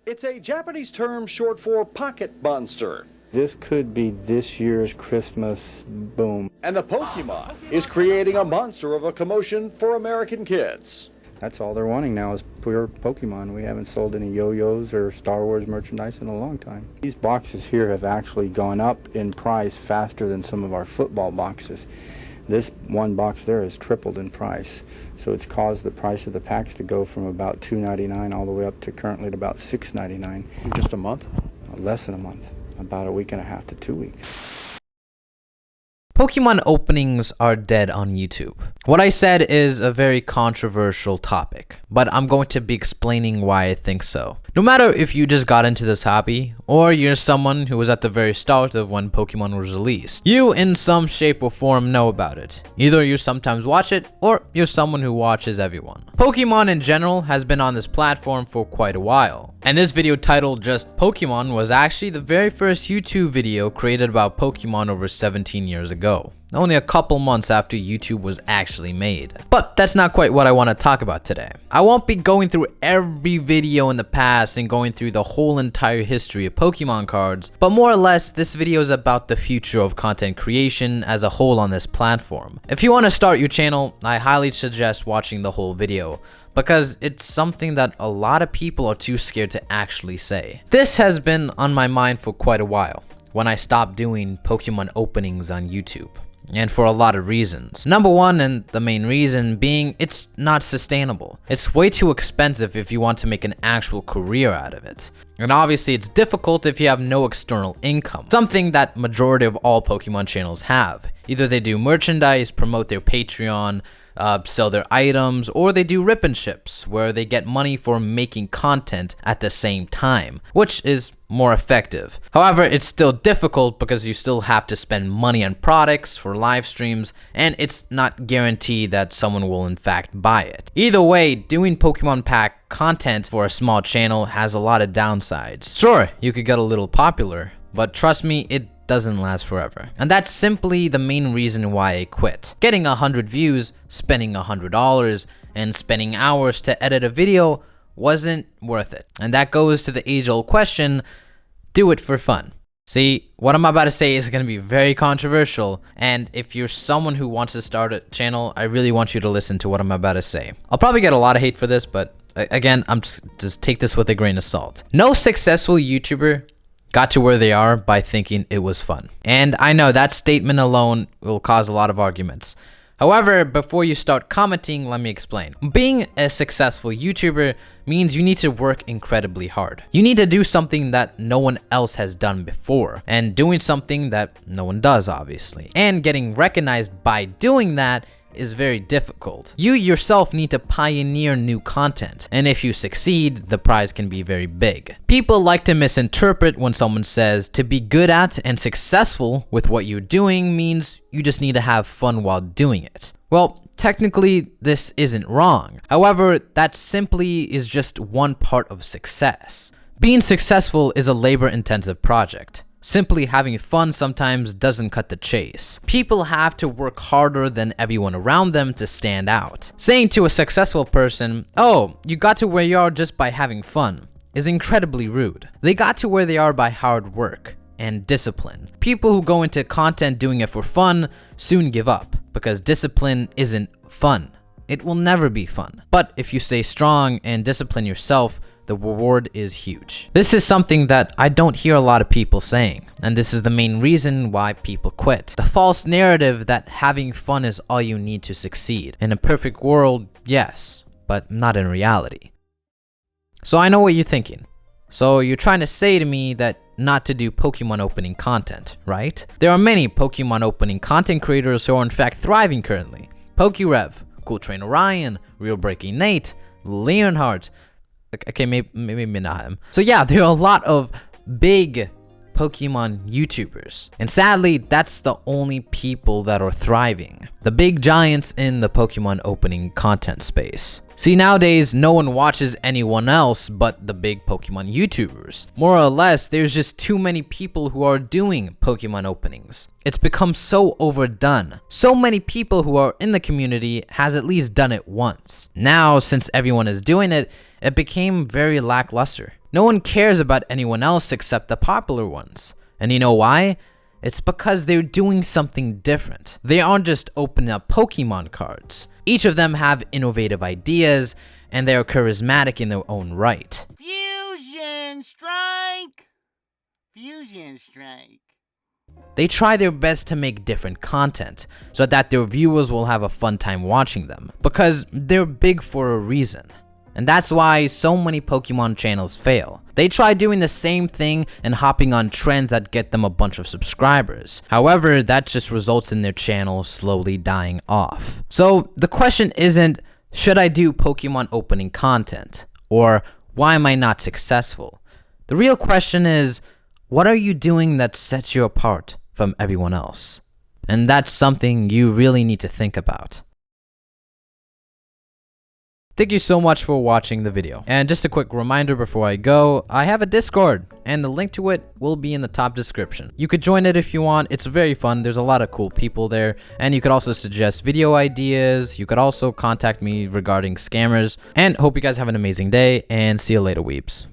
It's a Japanese term short for pocket monster. This could be this year's Christmas boom. And the Pokemon is creating a monster of a commotion for American kids. That's all they're wanting now is pure Pokemon. We haven't sold any yo-yos or Star Wars merchandise in a long time. These boxes here have actually gone up in price faster than some of our football boxes. This one box there has tripled in price. So it's caused the price of the packs to go from about $2.99 all the way up to currently at about $6.99. In just a month? Less than a month. About a week and a half to 2 weeks. Pokemon openings are dead on YouTube. What I said is a very controversial topic, but I'm going to be explaining why I think so. No matter if you just got into this hobby, or you're someone who was at the very start of when Pokemon was released, you in some shape or form know about it. Either you sometimes watch it, or you're someone who watches everyone. Pokemon in general has been on this platform for quite a while, and this video titled just Pokemon was actually the very first YouTube video created about Pokemon over 17 years ago. Only a couple months after YouTube was actually made. But that's not quite what I want to talk about today. I won't be going through every video in the past and going through the whole entire history of Pokemon cards, but more or less this video is about the future of content creation as a whole on this platform. If you want to start your channel, I highly suggest watching the whole video, because it's something that a lot of people are too scared to actually say. This has been on my mind for quite a while, when I stopped doing Pokemon openings on YouTube. And for a lot of reasons. Number one, and the main reason being, it's not sustainable. It's way too expensive if you want to make an actual career out of it. And obviously it's difficult if you have no external income. Something that majority of all Pokemon channels have. Either they do merchandise, promote their Patreon, sell their items, or they do rip and ships, where they get money for making content at the same time, which is more effective. However, it's still difficult because you still have to spend money on products for live streams, and it's not guaranteed that someone will in fact buy it. Either way, doing Pokemon pack content for a small channel has a lot of downsides. Sure, you could get a little popular, but trust me, it doesn't last forever. And that's simply the main reason why I quit. Getting 100 views, spending $100, and spending hours to edit a video wasn't worth it. And that goes to the age-old question, do it for fun. See, what I'm about to say is going to be very controversial, and if you're someone who wants to start a channel, I really want you to listen to what I'm about to say. I'll probably get a lot of hate for this, but again, just take this with a grain of salt. No successful YouTuber got to where they are by thinking it was fun. And I know that statement alone will cause a lot of arguments. However, before you start commenting, let me explain. Being a successful YouTuber means you need to work incredibly hard. You need to do something that no one else has done before, and doing something that no one does, obviously. And getting recognized by doing that is very difficult. You yourself need to pioneer new content, and if you succeed, the prize can be very big. People like to misinterpret when someone says to be good at and successful with what you're doing means you just need to have fun while doing it. Well, technically, this isn't wrong. However, that simply is just one part of success. Being successful is a labor-intensive project. Simply having fun sometimes doesn't cut the chase. People have to work harder than everyone around them to stand out. Saying to a successful person, "Oh, you got to where you are just by having fun," is incredibly rude. They got to where they are by hard work and discipline. People who go into content doing it for fun soon give up, because discipline isn't fun. It will never be fun. But if you stay strong and discipline yourself, the reward is huge. This is something that I don't hear a lot of people saying, and this is the main reason why people quit. The false narrative that having fun is all you need to succeed. In a perfect world, yes, but not in reality. So I know what you're thinking. So you're trying to say to me that not to do Pokemon opening content, right? There are many Pokemon opening content creators who are in fact thriving currently. PokeRev, Cool Train Orion, Real Breaking Nate, Leonhardt. Okay, maybe not him. So yeah, there are a lot of big Pokemon YouTubers. And sadly, that's the only people that are thriving. The big giants in the Pokemon opening content space. See, nowadays, no one watches anyone else but the big Pokemon YouTubers. More or less, there's just too many people who are doing Pokemon openings. It's become so overdone. So many people who are in the community has at least done it once. Now, since everyone is doing it, it became very lackluster. No one cares about anyone else except the popular ones. And you know why? It's because they're doing something different. They aren't just opening up Pokemon cards. Each of them have innovative ideas, and they are charismatic in their own right. Fusion strike! Fusion strike. They try their best to make different content, so that their viewers will have a fun time watching them, because they're big for a reason. And that's why so many Pokemon channels fail. They try doing the same thing and hopping on trends that get them a bunch of subscribers. However, that just results in their channel slowly dying off. So the question isn't, should I do Pokemon opening content? Or why am I not successful? The real question is, what are you doing that sets you apart from everyone else? And that's something you really need to think about. Thank you so much for watching the video. And just a quick reminder before I go, I have a Discord, and the link to it will be in the top description. You could join it if you want. It's very fun. There's a lot of cool people there, and you could also suggest video ideas. You could also contact me regarding scammers, and hope you guys have an amazing day, and see you later, weeps.